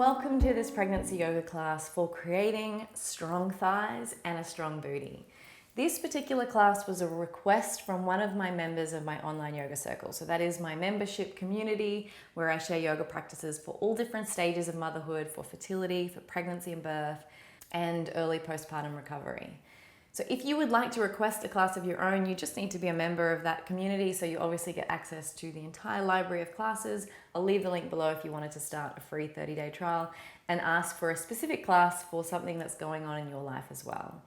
welcome to this pregnancy yoga class for creating strong thighs and a strong booty. This particular class was a request from one of my members of my online yoga circle. So that is my membership community where I share yoga practices for all different stages of motherhood, for fertility, for pregnancy and birth, and early postpartum recovery. So if you would like to request a class of your own, you just need to be a member of that community. So you obviously get access to the entire library of classes. I'll leave the link below if you wanted to start a free 30-day trial and ask for a specific class for something that's going on in your life as well.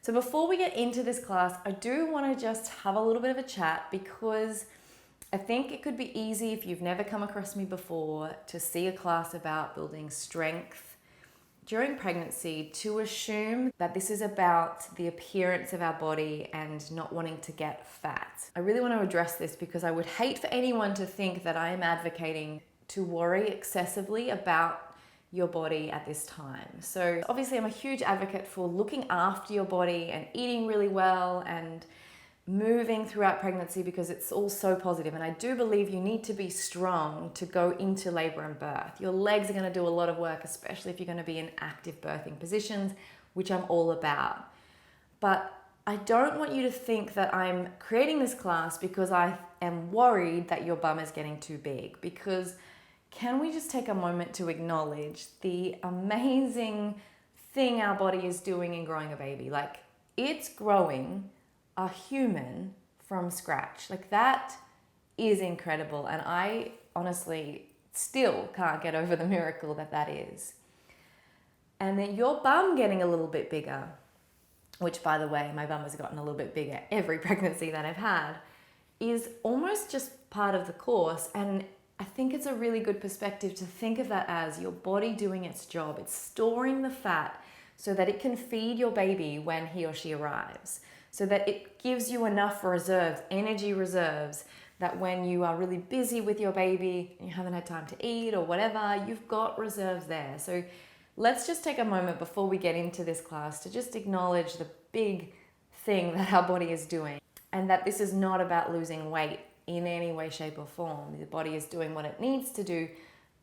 So before we get into this class, I do want to just have a little bit of a chat because I think it could be easy if you've never come across me before to see a class about building strength during pregnancy to assume that this is about the appearance of our body and not wanting to get fat. I really want to address this because I would hate for anyone to think that I am advocating to worry excessively about your body at this time. So obviously I'm a huge advocate for looking after your body and eating really well and moving throughout pregnancy because it's all so positive. And I do believe you need to be strong to go into labor and birth. Your legs are going to do a lot of work, especially if you're going to be in active birthing positions, which I'm all about. But I don't want you to think that I'm creating this class because I am worried that your bum is getting too big, because can we just take a moment to acknowledge the amazing thing our body is doing in growing a baby? Like, it's growing a human from scratch. Like, that is incredible. And I honestly still can't get over the miracle that that is. And then your bum getting a little bit bigger, which, by the way, my bum has gotten a little bit bigger every pregnancy that I've had, is almost just part of the course. And I think it's a really good perspective to think of that as your body doing its job. It's storing the fat so that it can feed your baby when he or she arrives, so that it gives you enough reserves, energy reserves, that when you are really busy with your baby and you haven't had time to eat or whatever, you've got reserves there. So let's just take a moment before we get into this class to just acknowledge the big thing that our body is doing, and that this is not about losing weight in any way, shape or form. The body is doing what it needs to do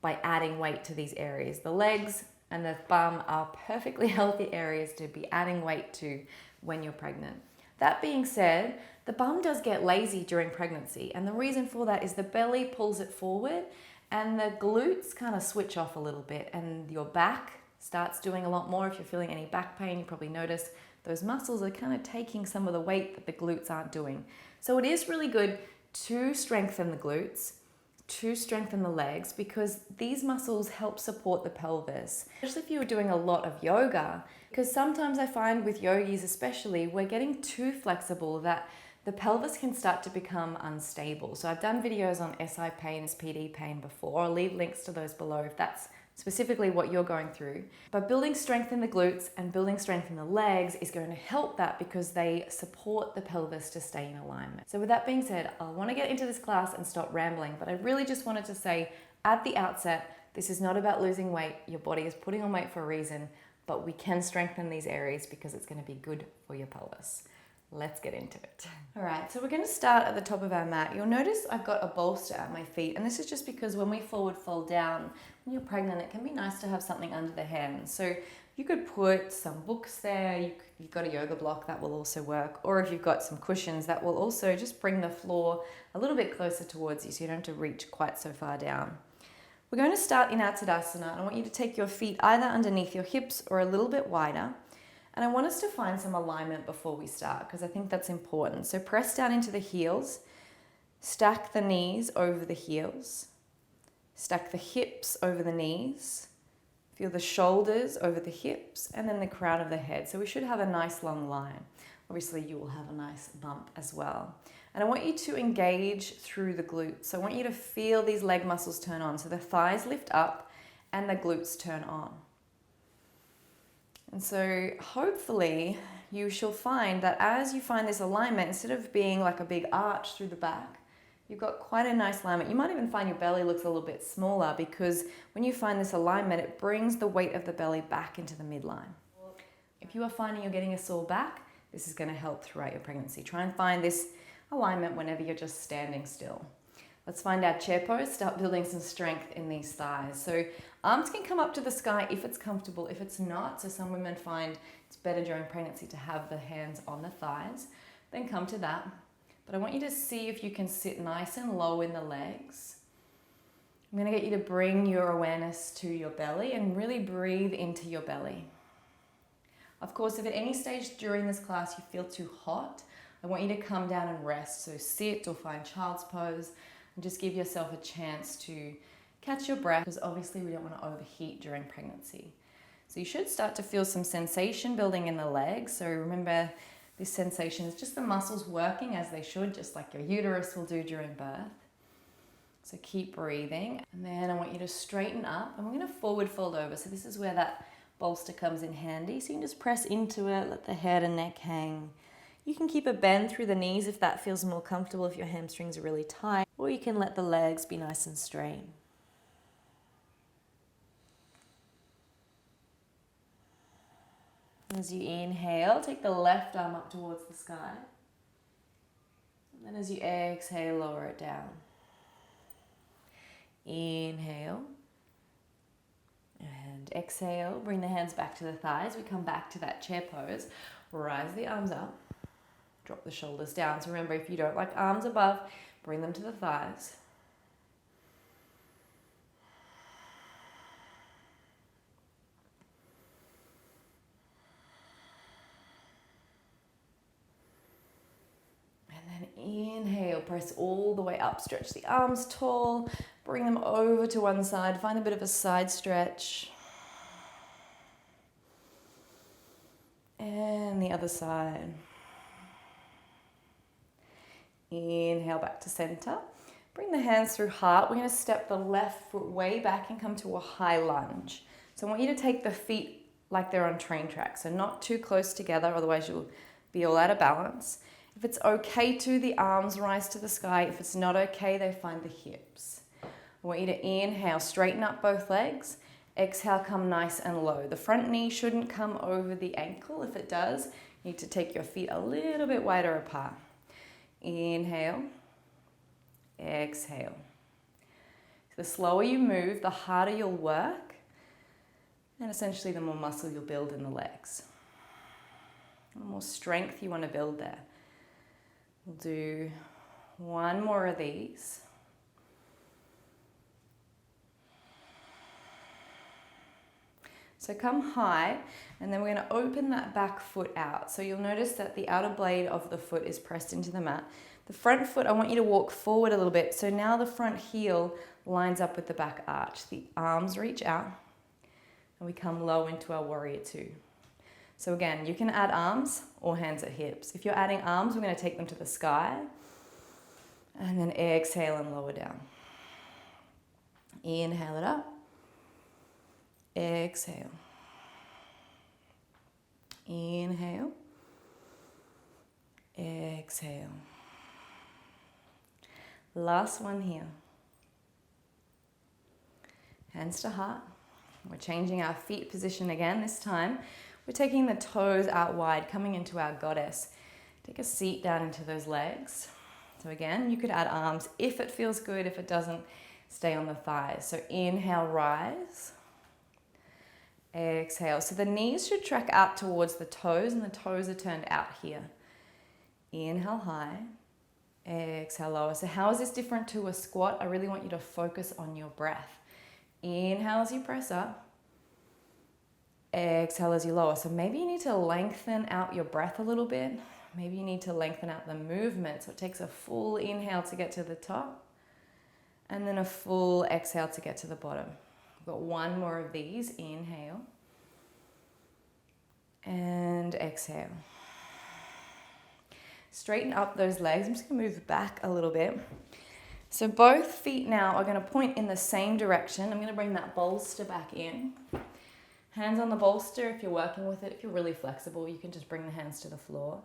by adding weight to these areas. The legs and the bum are perfectly healthy areas to be adding weight to when you're pregnant. That being said, the bum does get lazy during pregnancy, and the reason for that is the belly pulls it forward and the glutes kind of switch off a little bit, and your back starts doing a lot more. If you're feeling any back pain, you probably notice those muscles are kind of taking some of the weight that the glutes aren't doing. So it is really good to strengthen the glutes, to strengthen the legs, because these muscles help support the pelvis, especially if you're doing a lot of yoga. Because sometimes I find with yogis especially, we're getting too flexible that the pelvis can start to become unstable. So I've done videos on SI pain, SPD pain before. I'll leave links to those below if that's specifically what you're going through. But building strength in the glutes and building strength in the legs is going to help that because they support the pelvis to stay in alignment. So with that being said, I want to get into this class and stop rambling, but I really just wanted to say at the outset, this is not about losing weight. Your body is putting on weight for a reason, but we can strengthen these areas because it's going to be good for your pelvis. Let's get into it. All right, so we're going to start at the top of our mat. You'll notice I've got a bolster at my feet, and this is just because when we forward fold down, when you're pregnant, it can be nice to have something under the hands. So you could put some books there, you've got a yoga block, that will also work, or if you've got some cushions, that will also just bring the floor a little bit closer towards you so you don't have to reach quite so far down. We're going to start in our Tadasana, and I want you to take your feet either underneath your hips or a little bit wider. And I want us to find some alignment before we start because I think that's important. So press down into the heels, stack the knees over the heels, stack the hips over the knees, feel the shoulders over the hips, and then the crown of the head. So we should have a nice long line. Obviously you will have a nice bump as well. And I want you to engage through the glutes. So I want you to feel these leg muscles turn on. So the thighs lift up and the glutes turn on. And so hopefully you shall find that as you find this alignment, instead of being like a big arch through the back, you've got quite a nice alignment. You might even find your belly looks a little bit smaller because when you find this alignment, it brings the weight of the belly back into the midline. If you are finding you're getting a sore back, this is going to help throughout your pregnancy. Try and find this alignment whenever you're just standing still. Let's find our chair pose, start building some strength in these thighs. So arms can come up to the sky if it's comfortable. If it's not, so some women find it's better during pregnancy to have the hands on the thighs, then come to that. But I want you to see if you can sit nice and low in the legs. I'm going to get you to bring your awareness to your belly and really breathe into your belly. Of course, if at any stage during this class you feel too hot, I want you to come down and rest. So sit or find child's pose and just give yourself a chance to catch your breath, because obviously we don't want to overheat during pregnancy. So you should start to feel some sensation building in the legs. So remember, this sensation is just the muscles working as they should, just like your uterus will do during birth. So keep breathing. And then I want you to straighten up and we're going to forward fold over. So this is where that bolster comes in handy. So you can just press into it, let the head and neck hang. You can keep a bend through the knees if that feels more comfortable, if your hamstrings are really tight, or you can let the legs be nice and straight. As you inhale, take the left arm up towards the sky. And then as you exhale, lower it down. Inhale. And exhale, bring the hands back to the thighs. We come back to that chair pose. Rise the arms up. Drop the shoulders down. So remember, if you don't like arms above, bring them to the thighs. And then inhale, press all the way up. Stretch the arms tall. Bring them over to one side. Find a bit of a side stretch. And the other side. Inhale back to center. Bring the hands through heart. We're going to step the left foot way back and come to a high lunge. So I want you to take the feet like they're on train tracks, so not too close together, otherwise you'll be all out of balance. If it's okay to, the arms rise to the sky. If it's not okay, they find the hips. I want you to inhale, straighten up both legs. Exhale, come nice and low. The front knee shouldn't come over the ankle. If it does, you need to take your feet a little bit wider apart. Inhale, exhale. The slower you move, the harder you'll work, and essentially the more muscle you'll build in the legs. The more strength you want to build there. We'll do one more of these. So come high, and then we're going to open that back foot out. So you'll notice that the outer blade of the foot is pressed into the mat. The front foot, I want you to walk forward a little bit. So now the front heel lines up with the back arch. The arms reach out, and we come low into our warrior two. So again, you can add arms or hands at hips. If you're adding arms, we're going to take them to the sky, and then exhale and lower down. Inhale it up. Exhale. Inhale. Exhale. Last one here. Hands to heart. We're changing our feet position again this time. We're taking the toes out wide, coming into our goddess. Take a seat down into those legs. So again, you could add arms if it feels good. If it doesn't, stay on the thighs. So inhale, rise. Exhale. So the knees should track out towards the toes, and the toes are turned out here. Inhale high. Exhale lower. So how is this different to a squat? I really want you to focus on your breath. Inhale as you press up. Exhale as you lower. So maybe you need to lengthen out your breath a little bit. Maybe you need to lengthen out the movement. So it takes a full inhale to get to the top, and then a full exhale to get to the bottom. We've got one more of these. Inhale and exhale. Straighten up those legs. I'm just going to move back a little bit. So both feet now are going to point in the same direction. I'm going to bring that bolster back in. Hands on the bolster if you're working with it. If you're really flexible, you can just bring the hands to the floor.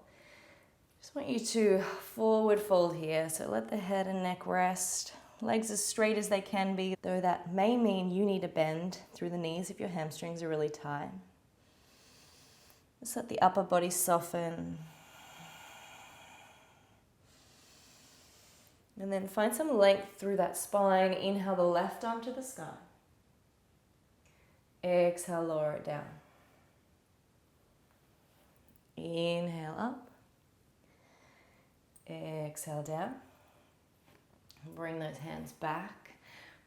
Just want you to forward fold here. So let the head and neck rest. Legs as straight as they can be, though that may mean you need a bend through the knees if your hamstrings are really tight. Just let the upper body soften. And then find some length through that spine. Inhale the left arm to the sky. Exhale, lower it down. Inhale up. Exhale down. Bring those hands back,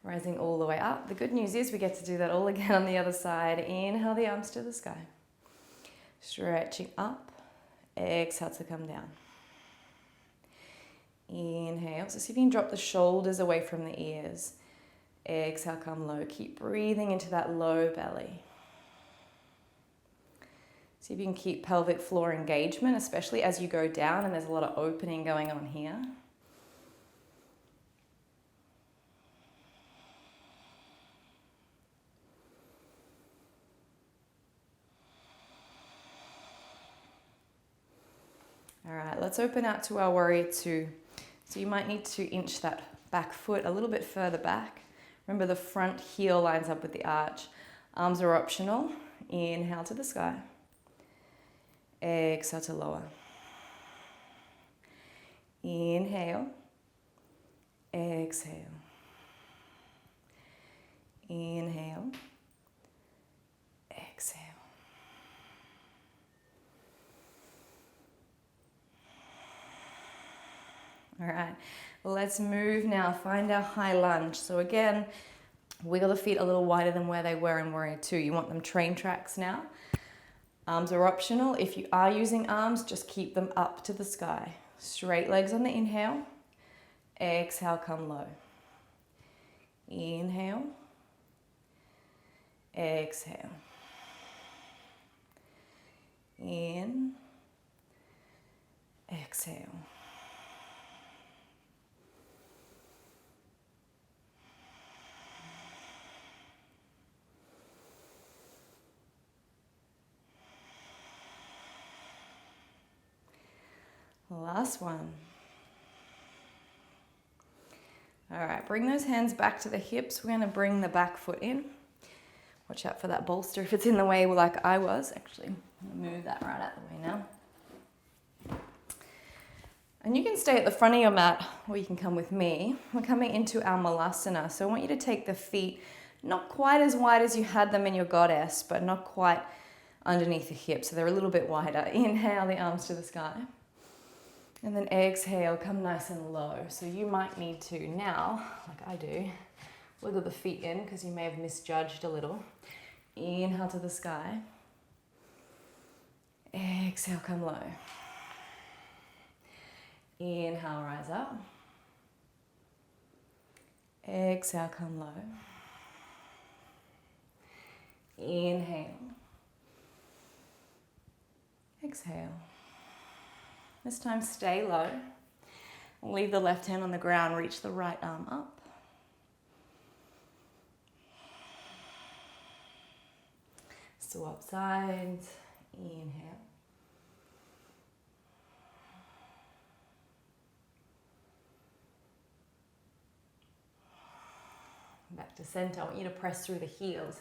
rising all the way up. The good news is we get to do that all again on the other side. Inhale the arms to the sky. Stretching up. Exhale to come down. Inhale. So see if you can drop the shoulders away from the ears. Exhale, come low. Keep breathing into that low belly. See if you can keep pelvic floor engagement, especially as you go down and there's a lot of opening going on here. All right, let's open out to our warrior two. So you might need to inch that back foot a little bit further back. Remember the front heel lines up with the arch. Arms are optional. Inhale to the sky. Exhale to lower. Inhale. Exhale. Inhale. Exhale. All right, let's move now. Find our high lunge. So again, wiggle the feet a little wider than where they were in warrior two. You want them train tracks now. Arms are optional. If you are using arms, just keep them up to the sky. Straight legs on the inhale. Exhale, come low. Inhale. Exhale. In. Exhale. Last one. All right, bring those hands back to the hips. We're going to bring the back foot in. Watch out for that bolster if it's in the way like I was. Actually, I'm going to move that right out the way now. And you can stay at the front of your mat or you can come with me. We're coming into our malasana. So I want you to take the feet not quite as wide as you had them in your goddess, but not quite underneath the hips. So they're a little bit wider. Inhale the arms to the sky. And then exhale, come nice and low. So you might need to now, like I do, wiggle the feet in because you may have misjudged a little. Inhale to the sky. Exhale, come low. Inhale, rise up. Exhale, come low. Inhale. Exhale. This time stay low. Leave the left hand on the ground, reach the right arm up. Swap sides. Inhale. Back to center. I want you to press through the heels.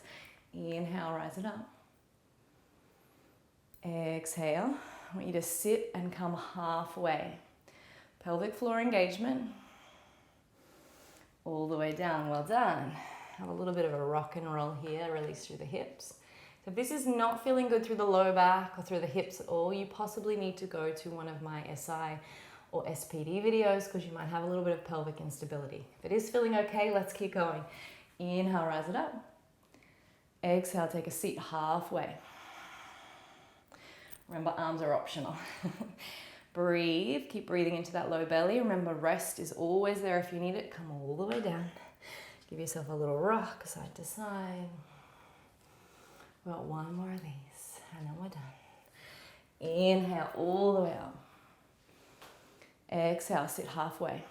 Inhale, rise it up. Exhale. I want you to sit and come halfway. Pelvic floor engagement. All the way down. Well done. Have a little bit of a rock and roll here. Release through the hips. So if this is not feeling good through the low back or through the hips at all, you possibly need to go to one of my SI or SPD videos because you might have a little bit of pelvic instability. If it is feeling okay, let's keep going. Inhale, rise it up. Exhale, take a seat halfway. Remember, arms are optional. Breathe, keep breathing into that low belly. Remember, rest is always there if you need it. Come all the way down. Give yourself a little rock side to side. We've got one more of these, and then we're done. Inhale all the way up. Exhale, sit halfway.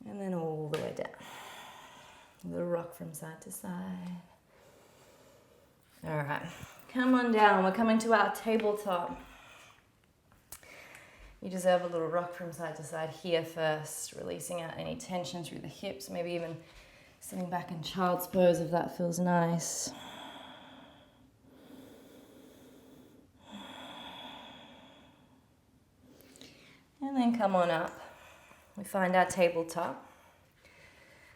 And then all the way down. A little rock from side to side. All right, come on down. We're coming to our tabletop. You deserve a little rock from side to side here first, releasing out any tension through the hips, maybe even sitting back in child's pose if that feels nice. come on up. We find our tabletop.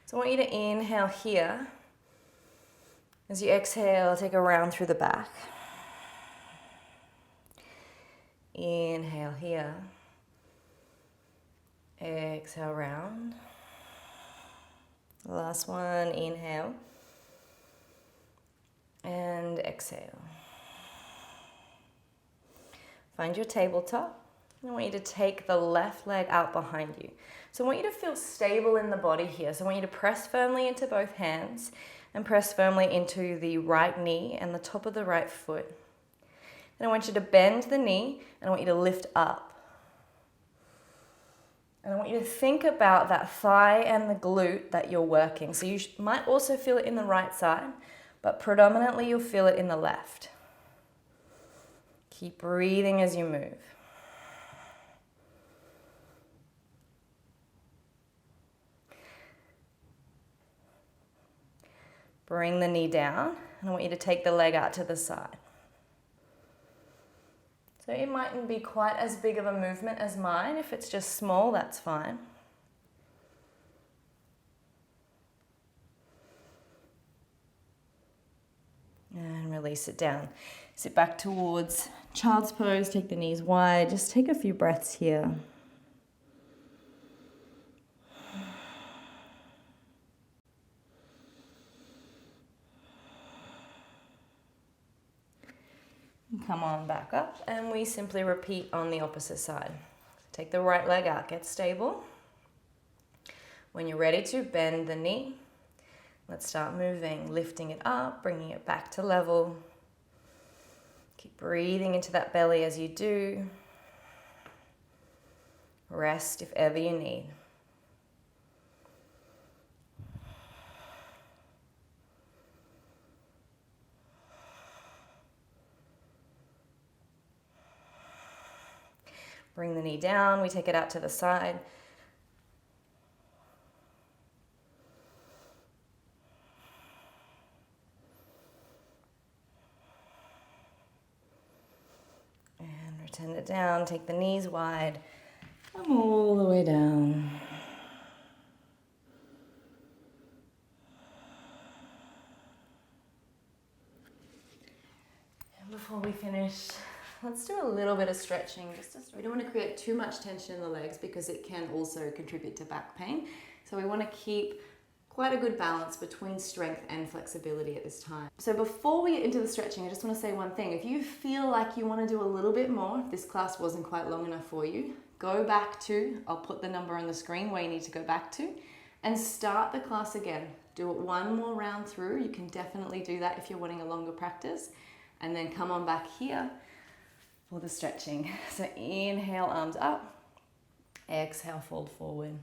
So I want you to inhale here. As you exhale, take a round through the back. Inhale here. Exhale, round. Last one, inhale. And exhale. Find your tabletop. I want you to take the left leg out behind you. So I want you to feel stable in the body here. So I want you to press firmly into both hands and press firmly into the right knee and the top of the right foot. Then I want you to bend the knee and I want you to lift up. And I want you to think about that thigh and the glute that you're working. So you might also feel it in the right side, but predominantly you'll feel it in the left. Keep breathing as you move. Bring the knee down, and I want you to take the leg out to the side. So it mightn't be quite as big of a movement as mine. If it's just small, that's fine. And release it down. Sit back towards child's pose, take the knees wide. Just take a few breaths here. Come on back up, and we simply repeat on the opposite side. Take the right leg out, get stable. When you're ready to, bend the knee. Let's start moving, lifting it up, bringing it back to level. Keep breathing into that belly as you do. Rest if ever you need. Bring the knee down, we take it out to the side. And return it down, take the knees wide, come all the way down. And before we finish, let's do a little bit of stretching. We don't want to create too much tension in the legs because it can also contribute to back pain. So we want to keep quite a good balance between strength and flexibility at this time. So before we get into the stretching, I just want to say one thing. If you feel like you want to do a little bit more, if this class wasn't quite long enough for you, go back to, I'll put the number on the screen where you need to go back to, and start the class again. Do it one more round through. You can definitely do that if you're wanting a longer practice. And then come on back here for the stretching. So inhale, arms up. Exhale, fold forward.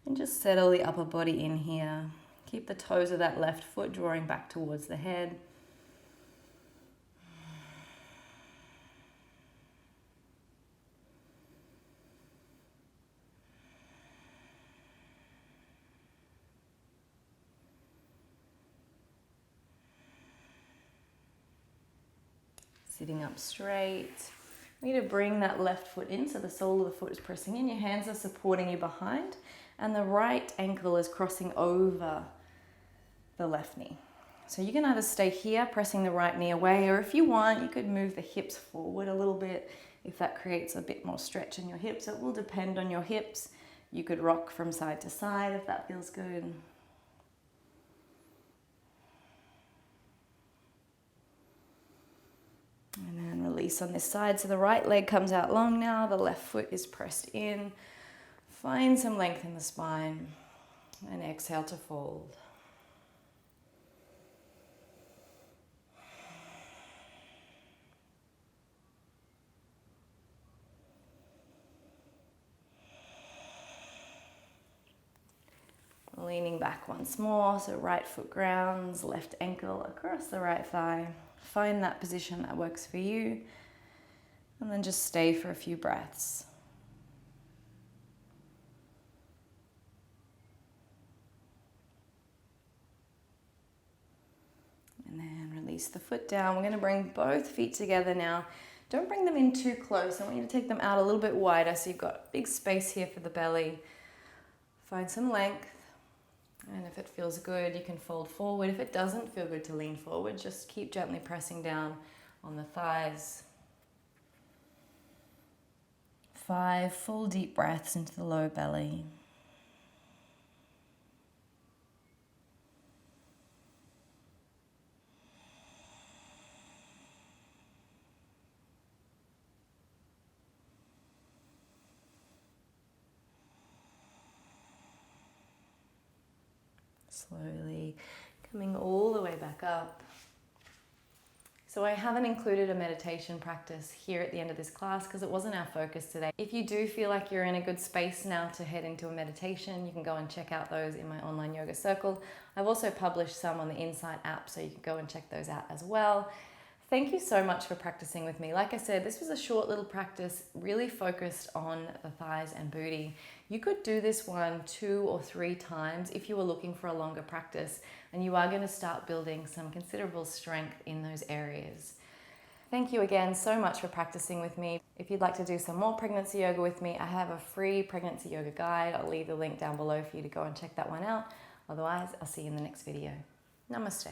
And just settle the upper body in here. Keep the toes of that left foot drawing back towards the head. Sitting up straight. We need to bring that left foot in so the sole of the foot is pressing in. Your hands are supporting you behind and the right ankle is crossing over the left knee. So you can either stay here pressing the right knee away, or if you want, you could move the hips forward a little bit if that creates a bit more stretch in your hips. It will depend on your hips. You could rock from side to side if that feels good. And then release on this side. So the right leg comes out long now, the left foot is pressed in. Find some length in the spine and exhale to fold. Leaning back once more, so right foot grounds, left ankle across the right thigh. Find that position that works for you, and then just stay for a few breaths. And then release the foot down. We're going to bring both feet together now Don't bring them in too close. I want you to take them out a little bit wider so you've got big space here for the belly. Find some length. And if it feels good, you can fold forward. If it doesn't feel good to lean forward, just keep gently pressing down on the thighs. 5 full deep breaths into the low belly. Slowly coming all the way back up. So I haven't included a meditation practice here at the end of this class because it wasn't our focus today. If you do feel like you're in a good space now to head into a meditation, you can go and check out those in my online yoga circle. I've also published some on the Insight app, so you can go and check those out as well. Thank you so much for practicing with me. Like I said, this was a short little practice, really focused on the thighs and booty. You could do this one 2 or 3 times if you were looking for a longer practice, and you are going to start building some considerable strength in those areas. Thank you again so much for practicing with me. If you'd like to do some more pregnancy yoga with me, I have a free pregnancy yoga guide. I'll leave the link down below for you to go and check that one out. Otherwise, I'll see you in the next video. Namaste.